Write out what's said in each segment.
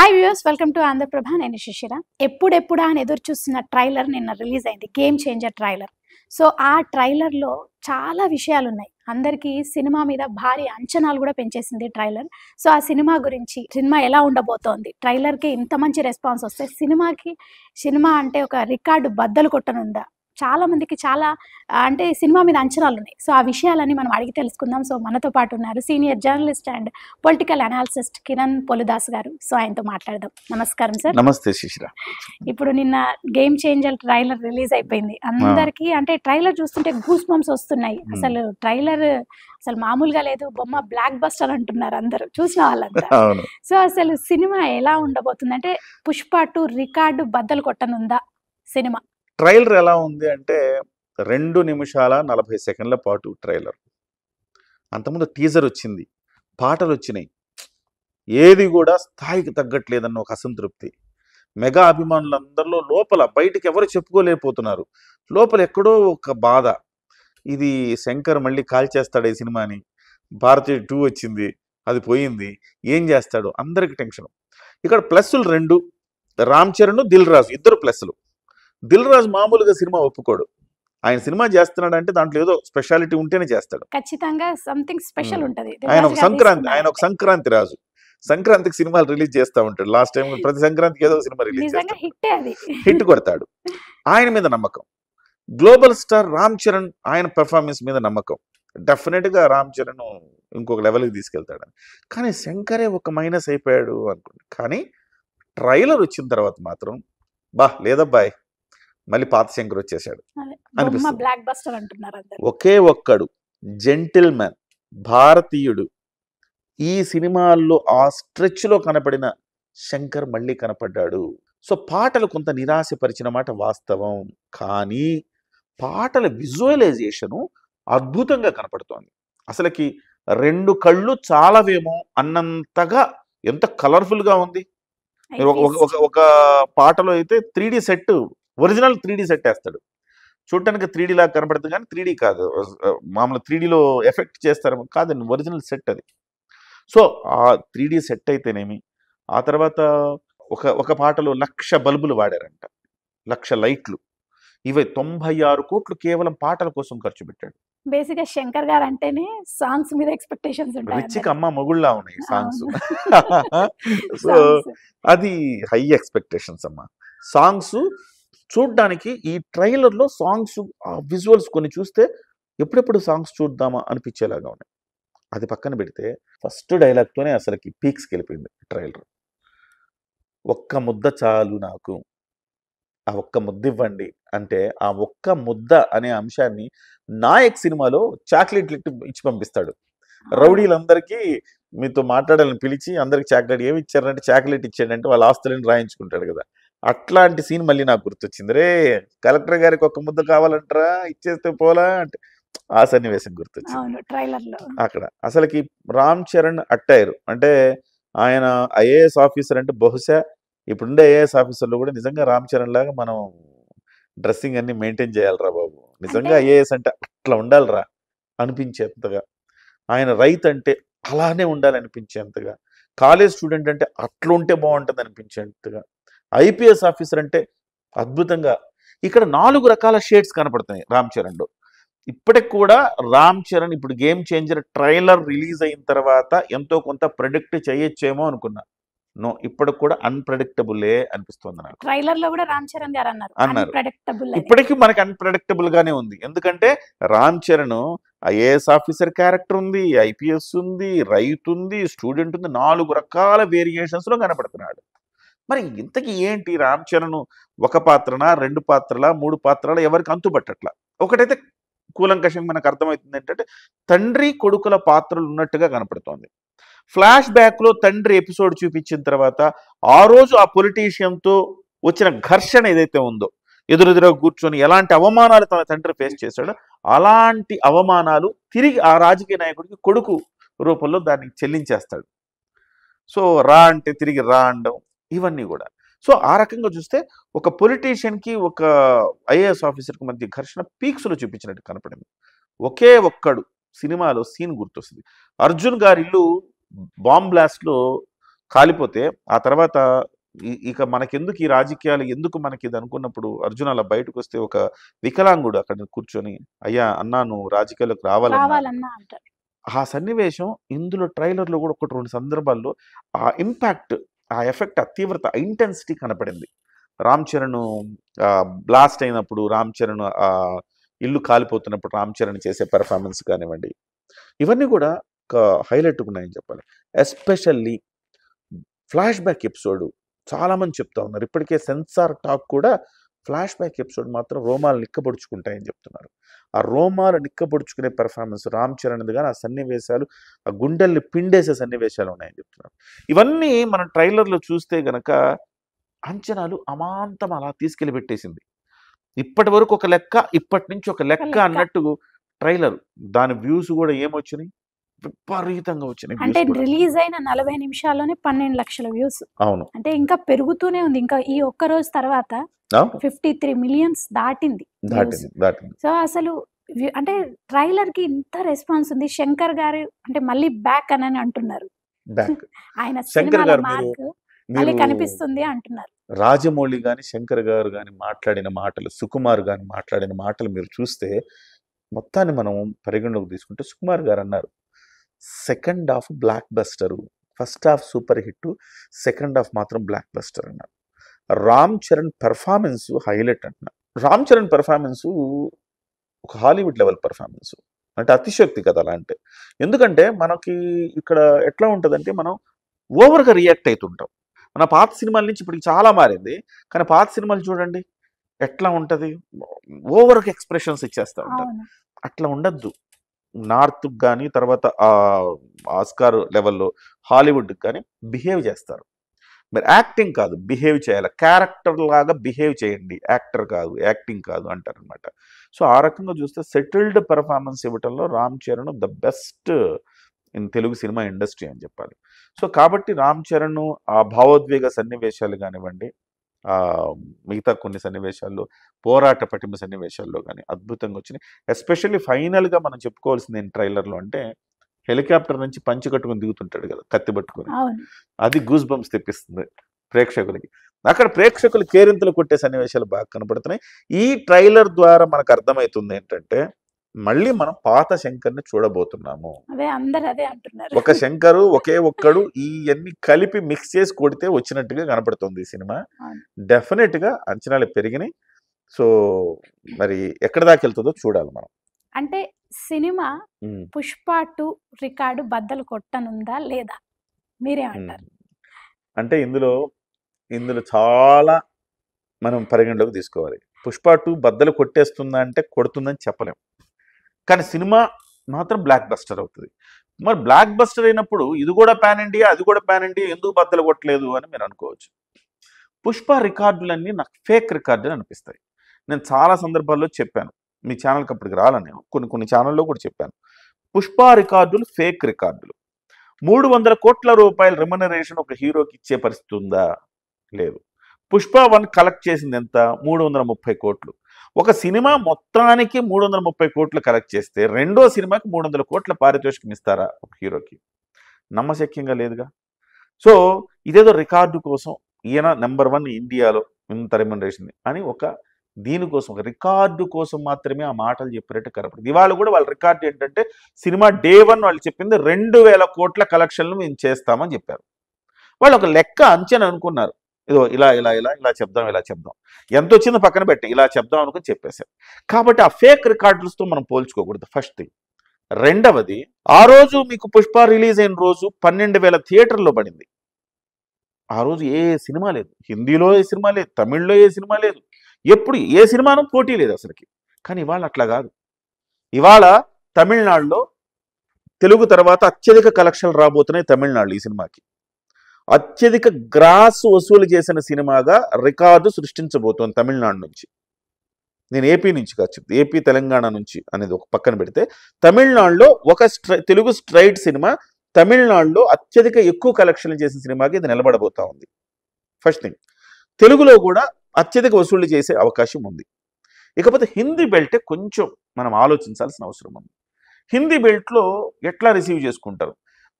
Hi viewers, welcome to Andhraprabha. నేను శిశిర. ఎప్పుడెప్పుడా అని ఎదురు చూస్తున్న ట్రైలర్ నిన్న రిలీజ్ అయింది, గేమ్ చేంజర్ ట్రైలర్. సో ఆ ట్రైలర్లో చాలా విషయాలు ఉన్నాయి. అందరికీ సినిమా మీద భారీ అంచనాలు కూడా పెంచేసింది ట్రైలర్. సో ఆ సినిమా గురించి, సినిమా ఎలా ఉండబోతోంది, ట్రైలర్కి ఇంత మంచి రెస్పాన్స్ వస్తే సినిమా అంటే ఒక రికార్డు బద్దలు కొట్టనుందా, చాలా మందికి చాలా అంటే సినిమా మీద అంచనాలు ఉన్నాయి. సో ఆ విషయాలని మనం అడిగి తెలుసుకుందాం. సో మనతో పాటు ఉన్నారు senior journalist and political analysist Kiran Polidas గారు. సో ఆయనతో మాట్లాడదాం. నమస్కారం సార్. నమస్తే శిశిర. ఇప్పుడు నిన్న గేమ్ చేంజర్ ట్రైలర్ రిలీజ్ అయిపోయింది. అందరికీ అంటే ట్రైలర్ చూస్తుంటే గూస్ బంప్స్ వస్తున్నాయి. అసలు ట్రైలర్ అసలు మామూలుగా లేదు, బొమ్మ బ్లాక్ బస్టర్ అంటున్నారు అందరూ చూసిన వాళ్ళంతా. సో అసలు సినిమా ఎలా ఉండబోతుంది, అంటే పుష్ప 2 రికార్డు బద్దలు కొట్టనుందా సినిమా? ట్రైలర్ ఎలా ఉంది అంటే 2 నిమిషాల 40 సెకండ్ల పాటు ట్రైలర్. అంతకుముందు టీజర్ వచ్చింది, పాటలు వచ్చినాయి, ఏది కూడా స్థాయికి తగ్గట్లేదన్న ఒక అసంతృప్తి. మెగా అభిమానులందరిలో లోపల, బయటికి ఎవరు చెప్పుకోలేకపోతున్నారు. లోపల ఎక్కడో ఒక బాధ, ఇది శంకర్ మళ్ళీ కాల్ చేస్తాడు ఈ సినిమాని, భారతీయ 2 వచ్చింది, అది పోయింది, ఏం చేస్తాడు, అందరికి టెన్షన్. ఇక్కడ ప్లస్సులు 2, రామ్ చరణ్, దిల్ రాజు, ఇద్దరు ప్లస్సులు. దిల్ రాజు మామూలుగా సినిమా ఒప్పుకోడు. ఆయన సినిమా చేస్తున్నాడు అంటే దాంట్లో ఏదో స్పెషాలిటీ ఉంటేనే చేస్తాడు. ఖచ్చితంగా సంథింగ్ స్పెషల్ ఉంటది. ఆయన ఒక సంక్రాంతి రాజు. సంక్రాంతికి సినిమాలు రిలీజ్ చేస్తూ ఉంటాడు. లాస్ట్ టైం ప్రతి సంక్రాంతికి ఏదో సినిమా రిలీజ్ చేస్తాడు, హిట్ కొడతాడు. ఆయన మీద నమ్మకం. గ్లోబల్ స్టార్ రామ్ చరణ్, ఆయన పెర్ఫార్మెన్స్ మీద నమ్మకం. డెఫినెట్ గా రామ్ చరణ్ ఇంకొక లెవెల్కి తీసుకెళ్తాడు. కానీ శంకరే ఒక మైనస్ అయిపోయాడు అనుకోండి. కానీ ట్రైలర్ వచ్చిన తర్వాత మాత్రం లేదబ్బాయ్, మళ్ళీ పాత శంకర్ వచ్చేసాడు అనిపిస్తుంది. ఒకే ఒక్కడు జెంటిల్మెన్, భారతీయుడు, ఈ సినిమాల్లో ఆ స్ట్రెచ్ లో కనపడిన శంకర్ మళ్ళీ కనపడ్డాడు. సో పాటలు కొంత నిరాశపరిచిన మాట వాస్తవం, కానీ పాటల విజువలైజేషను అద్భుతంగా కనపడుతోంది. అసలుకి 2 కళ్ళు చాలవేమో అన్నంతగా ఎంత కలర్ఫుల్ గా ఉంది. ఒక పాటలో అయితే 3D set, original 3D set వేస్తాడు. చూడటానికి 3D లాగా కనపడుతుంది, కానీ 3D కాదు, మామూలు 3Dలో ఎఫెక్ట్ చేస్తారు కాదండి, ఒరిజినల్ సెట్ అది. సో ఆ 3D సెట్ అయితేనేమి, ఆ తర్వాత ఒక పాటలో 1,00,000 బల్బులు వాడారంట, 1,00,000 లైట్లు. ఇవి 96 కోట్లు కేవలం పాటల కోసం ఖర్చు పెట్టాడు. బేసిక్ గా శంకర్ గారు అంటేనే సాంగ్స్ మీద ఎక్స్పెక్టేషన్స్ ఉంటాయి. రిచికి అమ్మ మొగుళ్ళ ఉన్నాయి సాంగ్స్. సో అది హై ఎక్స్పెక్టేషన్స్ అమ్మ. సాంగ్స్ చూడ్డానికి ఈ ట్రైలర్ లో సాంగ్స్, విజువల్స్ కొన్ని చూస్తే ఎప్పుడెప్పుడు సాంగ్స్ చూద్దామా అనిపించేలాగా ఉన్నాయి. అది పక్కన పెడితే ఫస్ట్ డైలాగ్ తోనే అసలుకి పీక్స్కి వెళ్ళిపోయింది ట్రైలర్. ఒక్క ముద్ద చాలు నాకు, ఆ ఒక్క ముద్ద ఇవ్వండి అంటే, ఆ ఒక్క ముద్ద అనే అంశాన్ని నాయక్ సినిమాలో చాక్లెట్ ఇచ్చి పంపిస్తాడు. రౌడీలందరికీ మీతో మాట్లాడాలని పిలిచి అందరికి చాక్లెట్, ఏమి ఇచ్చారంటే చాక్లెట్ ఇచ్చాడంటే వాళ్ళ ఆస్తులను రాయించుకుంటాడు కదా. అట్లాంటి సీన్ మళ్ళీ నాకు గుర్తొచ్చింది. రే కలెక్టర్ గారికి ఒక్క ముద్ద కావాలంటారా, ఇచ్చేస్తే పోలా అంటే ఆ సన్నివేశం గుర్తొచ్చింది అక్కడ. అసలుకి రామ్ చరణ్ అట్టయ్యారు అంటే, ఆయన ఐఏఎస్ ఆఫీసర్ అంటే బహుశా ఇప్పుడుండే ఐఏఎస్ ఆఫీసర్లు కూడా నిజంగా రామ్ చరణ్ లాగా మనం డ్రెస్సింగ్ అన్ని మెయింటైన్ చేయాలరా బాబు, నిజంగా ఐఏఎస్ అంటే అట్లా ఉండాలిరా అనిపించేంతగా, ఆయన రైతు అంటే అలానే ఉండాలి అనిపించేంతగా, కాలేజ్ స్టూడెంట్ అంటే అట్లా ఉంటే బాగుంటుంది అనిపించేంతగా, ఐపీఎస్ ఆఫీసర్ అంటే అద్భుతంగా. ఇక్కడ 4 రకాల షేడ్స్ కనపడుతున్నాయి రామ్ చరణ్లో. ఇప్పటికి కూడా రామ్ చరణ్ ఇప్పుడు గేమ్ చేంజర్ ట్రైలర్ రిలీజ్ అయిన తర్వాత ఎంతో కొంత ప్రెడిక్ట్ చేయొచ్చేమో అనుకున్నా. నో, ఇప్పటికి కూడా అన్ప్రెడిక్టబులే అనిపిస్తుంది నాకు. ట్రైలర్ లో కూడా రామ్ చరణ్ గారు అన్నారు ఇప్పటికీ మనకి అన్ప్రెడిక్టబుల్ గానే ఉంది. ఎందుకంటే Ram Charan IAS officer character ఉంది, ఐపీఎస్ ఉంది, రైతు ఉంది, స్టూడెంట్ ఉంది, 4 రకాల వేరియేషన్స్ లో కనపడుతున్నాడు. మరి ఇంతకీ ఏంటి రామ్ చరణ్, ఒక పాత్రనా, 2 పాత్రలా, 3 పాత్రలా, ఎవరికి అంతుబట్టట్లా. ఒకటైతే కూలంకషంగా మనకు అర్థమవుతుంది ఏంటంటే, తండ్రి కొడుకుల పాత్రలు ఉన్నట్టుగా కనపడుతోంది. ఫ్లాష్ బ్యాక్ లో తండ్రి ఎపిసోడ్ చూపించిన తర్వాత ఆ రోజు ఆ పొలిటీషియన్తో వచ్చిన ఘర్షణ ఏదైతే ఉందో, ఎదురెదురుగా కూర్చొని ఎలాంటి అవమానాలు తన తండ్రి ఫేస్ చేశాడో, అలాంటి అవమానాలు తిరిగి ఆ రాజకీయ నాయకుడికి కొడుకు రూపంలో దాన్ని చెల్లించేస్తాడు. సో రా అంటే తిరిగి రా అనడం, ఇవన్నీ కూడా. సో ఆ రకంగా చూస్తే ఒక పొలిటీషియన్కి ఒక ఐఏఎస్ ఆఫీసర్కి మధ్య ఘర్షణ పీక్స్లో చూపించినట్టు కనపడింది. ఒకే ఒక్కడు సినిమాలో సీన్ గుర్తొస్తుంది. అర్జున్ గారి ఇల్లు బాంబ్ బ్లాస్ట్లో కాలిపోతే ఆ తర్వాత ఇక మనకెందుకు ఈ రాజకీయాలు, ఎందుకు మనకి ఇది అనుకున్నప్పుడు అర్జున్ అలా బయటకు వస్తే ఒక వికలాంగుడు అక్కడ కూర్చొని, అయ్యా అన్నా నువ్వు రాజకీయాల్లోకి రావాలన్నా. రావాలన్నా అంటారు. ఆ సన్నివేశం ఇందులో ట్రైలర్‌లో కూడా 1, 2 సందర్భాల్లో ఆ ఇంపాక్ట్, ఆ ఎఫెక్ట్, ఆ తీవ్రత, ఆ ఇంటెన్సిటీ కనపడింది. రామ్ చరణ్ బ్లాస్ట్ అయినప్పుడు, రామ్ చరణ్ ఇల్లు కాలిపోతున్నప్పుడు రామ్ చరణ్ చేసే పెర్ఫార్మన్స్ కానివ్వండి, ఇవన్నీ కూడా ఒక హైలైట్‌గా ఉన్నాయని చెప్పాలి. ఎస్పెషల్లీ ఫ్లాష్ బ్యాక్ ఎపిసోడ్ చాలా మంది చెప్తా ఉన్నారు. ఇప్పటికే సెన్సార్ టాక్ కూడా ఫ్లాష్ బ్యాక్ ఎపిసోడ్ మాత్రం రోమాలు నిక్కబొడుచుకుంటాయని చెప్తున్నారు. ఆ రోమాలు నిక్కబొడుచుకునే పెర్ఫార్మెన్స్ రామ్ చరణ్ది కానీ, ఆ సన్నివేశాలు, ఆ గుండెల్ని పిండేసే సన్నివేశాలు ఉన్నాయని చెప్తున్నారు. ఇవన్నీ మనం ట్రైలర్‌లో చూస్తే గనక అంచనాలు అమాంతం అలా తీసుకెళ్ళి పెట్టేసింది. ఇప్పటి వరకు ఒక లెక్క, ఇప్పటి నుంచి ఒక లెక్క లెక్క. అన్నట్టు ట్రైలర్. దాని వ్యూస్ కూడా ఏమొచ్చినాయి? విపరీతంగా వచ్చినాయి అంటే వ్యూస్ కూడా. రిలీజ్ అయిన 40 నిమిషాల్లోనే 12 లక్షల వ్యూస్. అవును. అంటే ఇంకా పెరుగుతూనే ఉంది. ఇంకా ఈ ఒక్క రోజు తర్వాత అవును. 53 మిలియన్స్ దాటింది వ్యూస్. దాటింది. సో అసలు అంటే ట్రైలర్‌కి ఇంత రెస్పాన్స్ ఉంది. శంకర్ గారు అంటే మళ్ళీ బ్యాక్ అని అంటున్నారు. బ్యాక్. ఆయన శంకర్ సినిమాల గారు మార్క్ మళ్ళీ మీరు కనిపిస్తుంది అంటున్నారు. రాజమౌళి గాని, శంకర్ గారు గాని మాట్లాడిన మాటలు, సుకుమార్ గాని మాట్లాడిన మాటలు మీరు చూస్తే మొత్తాన్ని మనం పరిగణలోకి తీసుకుంటే సుకుమార్ గారు అన్నారు, second half blockbuster, first half super hit, second half మాత్రం బ్లాక్ బస్టర్ అన్నారు. రామ్ చరణ్ పెర్ఫార్మెన్స్ హైలైట్ అంటున్నారు. రామ్ చరణ్ పెర్ఫార్మెన్స్ ఒక హాలీవుడ్ లెవెల్ పెర్ఫార్మెన్స్. అంటే అతిశయోక్తి కదా అలా అంటే. ఎందుకంటే మనకి ఇక్కడ ఎట్లా ఉంటుందంటే మనం ఓవర్గా రియాక్ట్ అవుతుంటాం. మన పాత సినిమాల నుంచి ఇప్పటికి చాలా మారింది. కానీ పాత సినిమాలు చూడండి ఎట్లా ఉంటుంది, ఓవర్గా ఎక్స్ప్రెషన్స్ ఇచ్చేస్తూ ఉంటారు. అవును. అట్లా ఉండద్దు. నార్త్కి కానీ, తర్వాత ఆస్కార్ లెవెల్లో హాలీవుడ్కి కానీ బిహేవ్ చేస్తారు. మరి యాక్టింగ్ కాదు, బిహేవ్ చేయాలి. క్యారెక్టర్ లాగా బిహేవ్ చేయండి, యాక్టర్ కాదు, యాక్టింగ్ కాదు అంటారనమాట. సో ఆ రకంగా చూస్తే సెటిల్డ్ పెర్ఫార్మెన్స్ ఇవ్వటంలో Ram Charan the best in Telugu cinema industry అని చెప్పాలి. సో కాబట్టి రామ్ చరణ్ ఆ భావోద్వేగ సన్నివేశాలు కానివ్వండి, మిగతా కొన్ని సన్నివేశాల్లో, పోరాట పటిమ సన్నివేశాల్లో కానీ అద్భుతంగా వచ్చినాయి. ఎస్పెషల్లీ ఫైనల్గా మనం చెప్పుకోవాల్సింది ఏంటి ట్రైలర్లో అంటే, హెలికాప్టర్ నుంచి పంచి కట్టుకుని దిగుతుంటాడు కదా కత్తి పట్టుకొని, అవును. అది గూస్ బంప్స్ తెప్పిస్తుంది ప్రేక్షకులకి. అక్కడ ప్రేక్షకులు కేరింతలు కొట్టే సన్నివేశాలు బాగా కనపడుతున్నాయి. ఈ ట్రైలర్ ద్వారా మనకు అర్థమవుతుంది ఏంటంటే, మళ్ళీ మనం పాత శంకర్ని చూడబోతున్నాము. అదే అందరూ అదే అంటున్నారు. ఒక శంకరు ఒకే ఒక్కడు ఇవన్నీ కలిపి మిక్స్ చేసి కొడితే వచ్చినట్టుగా కనపడుతుంది ఈ సినిమా. అవును. డెఫినెట్గా అంచనాలు పెరిగినాయి. సో మరి ఎక్కడ దాకా వెళ్తుందో చూడాలి మనం. అంటే సినిమా పుష్ప 2 రికార్డు బద్దలు కొట్టనుందా లేదా? మీరేమంటారు? అంటే ఇందులో చాలా మనం పరిగణలోకి తీసుకోవాలి. పుష్ప 2 బద్దలు కొట్టేస్తుందా అంటే కొడుతుందని చెప్పలేం. కానీ సినిమా మాత్రం బ్లాక్ బస్టర్ అవుతుంది. మరి బ్లాక్ బస్టర్ అయినప్పుడు ఇది కూడా పాన్ ఇండియా, అది కూడా పాన్ ఇండియా, ఎందుకు బద్దలు కొట్టలేదు అని మీరు అనుకోవచ్చు. పుష్ప రికార్డులన్నీ నాకు ఫేక్ రికార్డులు అనిపిస్తాయి. నేను చాలా సందర్భాల్లో చెప్పాను, మీ ఛానల్కి అప్పటికి రాలని నేను కొన్ని ఛానల్లో కూడా చెప్పాను. పుష్ప రికార్డులు ఫేక్ రికార్డులు. 300 కోట్ల రూపాయల రెమ్యునరేషన్ ఒక హీరోకి ఇచ్చే పరిస్థితి ఉందా? లేదు. పుష్ప 1 కలెక్ట్ చేసింది ఎంత? 330 కోట్లు. ఒక సినిమా మొత్తానికి 330 కోట్లు కలెక్ట్ చేస్తే రెండో సినిమాకి 300 కోట్ల పారితోషికం ఇస్తారా ఒక హీరోకి? నమ్మశక్యంగా లేదుగా. సో ఇదేదో రికార్డు కోసం, ఈయన నెంబర్ 1 ఇండియాలో ఇంత రెమ్యునరేషన్ అని ఒక దీనికోసం, ఒక రికార్డు కోసం మాత్రమే ఆ మాటలు చెప్పినట్టు కనపడుతుంది. ఇవాళ కూడా వాళ్ళ రికార్డు ఏంటంటే, సినిమా డే 1 వాళ్ళు చెప్పింది 2000 కోట్ల కలెక్షన్లు మేము చేస్తామని చెప్పారు. వాళ్ళు ఒక లెక్క అంచనా అనుకున్నారు, ఇదో ఇలా చెప్దాం, ఇలా చెప్దాం, ఎంత వచ్చిందో పక్కన పెట్టి ఇలా చెప్దాం అనుకుని చెప్పేశారు. కాబట్టి ఆ ఫేక్ రికార్డులతో మనం పోల్చుకోకూడదు, ఫస్ట్ థింగ్. రెండవది, ఆ రోజు మీకు పుష్ప రిలీజ్ అయిన రోజు 12,000 థియేటర్లో పడింది. ఆ రోజు ఏ సినిమా లేదు, హిందీలో ఏ సినిమా లేదు, తమిళ్లో ఏ సినిమా లేదు, ఎప్పుడు ఏ సినిమాను పోటీ లేదు అసలుకి. కానీ ఇవాళ అట్లా కాదు. ఇవాళ తమిళనాడులో తెలుగు తర్వాత అత్యధిక కలెక్షన్లు రాబోతున్నాయి తమిళనాడు ఈ సినిమాకి. అత్యధిక గ్రాస్ వసూలు చేసిన సినిమాగా రికార్డు సృష్టించబోతోంది తమిళనాడు నుంచి. నేను ఏపీ నుంచి కాదు చెప్తే, ఏపీ తెలంగాణ నుంచి అనేది ఒక పక్కన పెడితే, తమిళనాడులో ఒక తెలుగు స్ట్రైట్ సినిమా తమిళనాడులో అత్యధిక ఎక్కువ కలెక్షన్లు చేసిన సినిమాకి ఇది నిలబడబోతా ఉంది. First thing. తెలుగులో కూడా అత్యధిక వసూళ్లు చేసే అవకాశం ఉంది. ఇకపోతే హిందీ బెల్టే కొంచెం మనం ఆలోచించాల్సిన అవసరం ఉంది. హిందీ బెల్ట్లో ఎట్లా రిసీవ్ చేసుకుంటారు?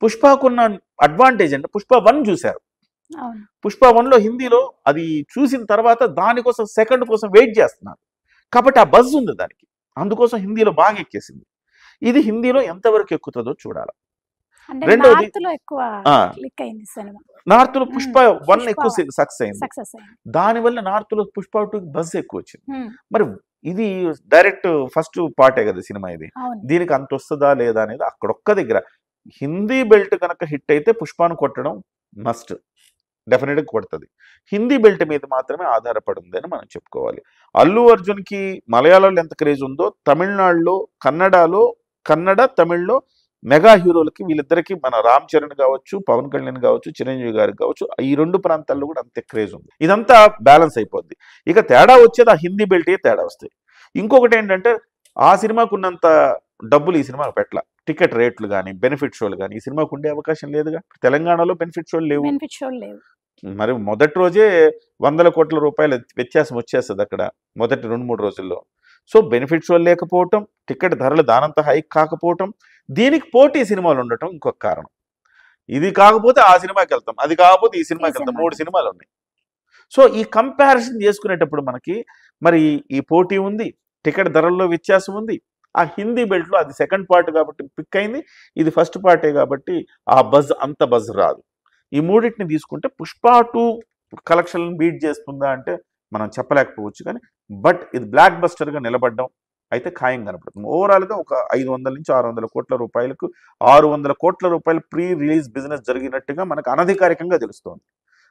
పుష్పకున్న అడ్వాంటేజ్ అంటే పుష్ప 1 చూశారు. అవును. పుష్ప 1లో హిందీలో అది చూసిన తర్వాత దానికోసం సెకండ్ కోసం వెయిట్ చేస్తున్నారు. కాబట్టి ఆ బజ్ ఉంది దానికి. అందుకోసం హిందీలో బాగా ఎక్కేసింది. ఇది హిందీలో ఎంతవరకు ఎక్కుతుందో చూడాలి. అంటే రెండవది నార్త్ లో ఎక్కువ ఆ, క్లిక్ అయింది సినిమా. నార్త్లో పుష్ప 1 పుష్ప ఎక్కువ సక్సెస్ అయింది. సక్సెస్ అయింది. దానివల్ల నార్త్లో పుష్ప 2 బజ్ ఎక్కువ వచ్చింది. మరి ఇది డైరెక్ట్ ఫస్ట్ పార్టే కదా సినిమా ఇది. అవును. దీనికి అంత వస్తుందా లేదా అనేది అక్కడొక్క దగ్గర హిందీ బెల్ట్ కనుక హిట్ అయితే పుష్పాను కొట్టడం మస్ట్, డెఫినెట్గా కొడుతుంది. హిందీ బెల్ట్ మీద మాత్రమే ఆధారపడి ఉంది అని మనం చెప్పుకోవాలి. అల్లు అర్జున్కి మలయాళంలో ఎంత క్రేజ్ ఉందో తమిళనాడులో, కన్నడ తమిళ్లో మెగా హీరోలకి వీళ్ళిద్దరికి మన రామ్ చరణ్ కావచ్చు, పవన్ కళ్యాణ్ కావచ్చు, చిరంజీవి గారికి కావచ్చు, ఈ 2 ప్రాంతాల్లో కూడా అంతే క్రేజ్ ఉంది. ఇదంతా బ్యాలెన్స్ అయిపోద్ది. ఇక తేడా వచ్చేది ఆ హిందీ బెల్టే తేడా వస్తాయి. ఇంకొకటి ఏంటంటే ఆ సినిమాకు ఉన్నంత డబ్బులు ఈ సినిమాకు పెట్టల. టికెట్ రేట్లు కానీ బెనిఫిట్ షోలు కానీ ఈ సినిమాకు ఉండే అవకాశం లేదుగా. తెలంగాణలో బెనిఫిట్ షోలు లేవు. బెనిఫిట్ షో లేవు. మరి మొదటి రోజే 100 కోట్ల రూపాయల వ్యత్యాసం వచ్చేస్తుంది అక్కడ మొదటి 2-3 రోజుల్లో. సో బెనిఫిట్ షోలు లేకపోవటం, టికెట్ ధరలు దానంత హైక్ కాకపోవటం, దీనికి పోటీ సినిమాలు ఉండటం ఇంకొక కారణం. ఇది కాకపోతే ఆ సినిమాకి వెళ్తాం, అది కాకపోతే ఈ సినిమాకి వెళ్తాం, 3 సినిమాలు ఉన్నాయి. సో ఈ కంపారిజన్ చేసుకునేటప్పుడు మనకి మరి ఈ పోటీ ఉంది, టికెట్ ధరల్లో వ్యత్యాసం ఉంది. ఆ హిందీ బెల్ట్లో అది సెకండ్ పార్ట్ కాబట్టి పిక్ అయింది, ఇది ఫస్ట్ పార్టే కాబట్టి ఆ అంత బజ్ రాదు. ఈ మూడింటిని తీసుకుంటే పుష్ప 2 కలెక్షన్ బీట్ చేస్తుందా అంటే మనం చెప్పలేకపోవచ్చు. కానీ బట్ ఇది బ్లాక్ బస్టర్గా నిలబడడం అయితే ఖాయం కనపడుతుంది. ఓవరాల్గా ఒక 500 నుంచి 600 కోట్ల రూపాయలకు 600 కోట్ల రూపాయలు ప్రీ రిలీజ్ బిజినెస్ జరిగినట్టుగా మనకు అనధికారికంగా తెలుస్తోంది.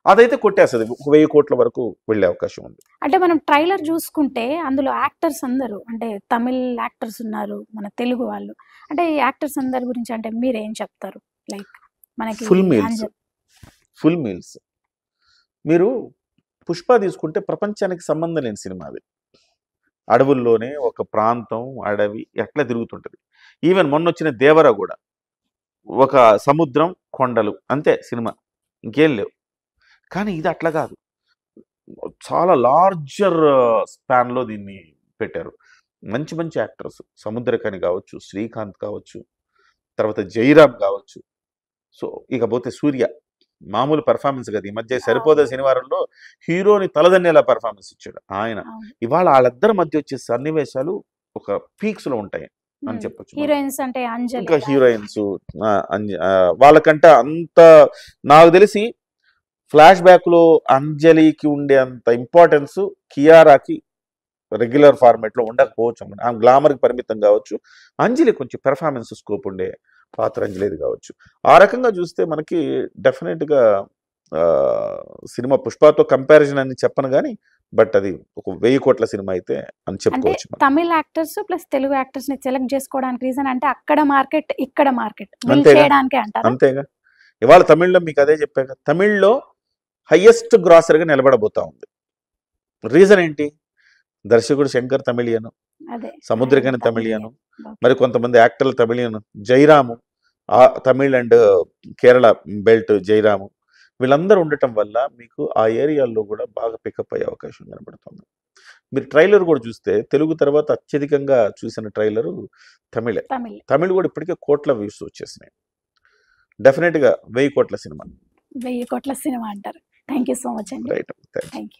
అదైతే కొట్టేస్తుంది, 1000 కోట్ల వరకు వెళ్ళే అవకాశం ఉంది. అంటే మనం ట్రైలర్ చూసుకుంటే అందులో యాక్టర్స్ అందరూ అంటే తమిళ్ యాక్టర్స్ ఉన్నారు, మన తెలుగు వాళ్ళు. అంటే ఈ యాక్టర్స్ అందరి గురించి అంటే మీరు ఏం చెప్తారు? లైక్ మనకి ఫుల్ మీల్స్. మీరు పుష్ప తీసుకుంటే ప్రపంచానికి సంబంధం లేని సినిమా అది. అడవుల్లోనే ఒక ప్రాంతం, అడవి ఎట్లా తిరుగుతుంటది. ఈవెన్ మొన్న వచ్చిన దేవరా కూడా ఒక సముద్రం, కొండలు అంతే సినిమా, ఇంకేం లేవు. కానీ ఇది అట్లా కాదు, చాలా లార్జర్ స్పాన్లో దీన్ని పెట్టారు. మంచి మంచి యాక్టర్స్, సముద్రకని కావచ్చు, శ్రీకాంత్ కావచ్చు, తర్వాత జైరామ్ కావచ్చు. సో ఇకపోతే సూర్య మామూలు పెర్ఫార్మెన్స్ కదా. ఈ మధ్య సరిపోదా శనివారంలో హీరోని తలదన్నేలా పెర్ఫార్మెన్స్ ఇచ్చాడు ఆయన. ఇవాళ వాళ్ళిద్దరి మధ్య వచ్చే సన్నివేశాలు ఒక పీక్స్ లో ఉంటాయి అని చెప్పొచ్చు. హీరోయిన్స్ అంటే అంజలి, ఇంకా హీరోయిన్స్ వాళ్ళకంటే అంత నాకు తెలిసి ఫ్లాష్ బ్యాక్ లో అంజలికి ఉండే అంత ఇంపార్టెన్స్ కియారాకి రెగ్యులర్ ఫార్మేట్ లో ఉండకపోవచ్చు. ఆమె గ్లామర్ కి పరిమితం కావచ్చు, అంజలి కొంచెం పెర్ఫార్మెన్స్ స్కోప్ ఉండే పాత్ర అంజలిది కావచ్చు. ఆ రకంగా చూస్తే మనకి డెఫినెట్ గా సినిమా పుష్పతో కంపారిజన్ అని చెప్పను కానీ బట్ అది ఒక 1000 కోట్ల సినిమా అయితే అని చెప్పుకోవచ్చు. తమిళ యాక్టర్స్ ప్లస్ తెలుగు యాక్టర్స్ ని సెలెక్ట్ చేసుకోవడానికి రీజన్ అంటే అక్కడ మార్కెట్ ఇక్కడ మార్కెట్ అంతేగా. ఇవాళ తమిళ్లో మీకు అదే చెప్పాక, తమిళ్లో హైయెస్ట్ గ్రాసరీగా నిలబడబోతా ఉంది. రీజన్ ఏంటి? దర్శకుడు శంకర్ తమిళియను, సముద్రకని తమిళియను, మరి కొంతమంది యాక్టర్లు తమిళియను, జైరాము తమిళ్ అండ్ కేరళ బెల్ట్ జైరాము, వీళ్ళందరూ ఉండటం వల్ల మీకు ఆ ఏరియాల్లో కూడా బాగా పికప్ అయ్యే అవకాశం కనబడుతుంది. మీరు ట్రైలర్ కూడా చూస్తే తెలుగు తర్వాత అత్యధికంగా చూసిన ట్రైలరు తమిళే. తమిళ్ కూడా ఇప్పటికే కోట్ల వ్యూస్ వచ్చేసినాయి. డెఫినెట్గా 1000 కోట్ల సినిమా. 1000 కోట్ల సినిమా అంటారు. థ్యాంక్ యూ సో మచ్ అండి. Right, thank you.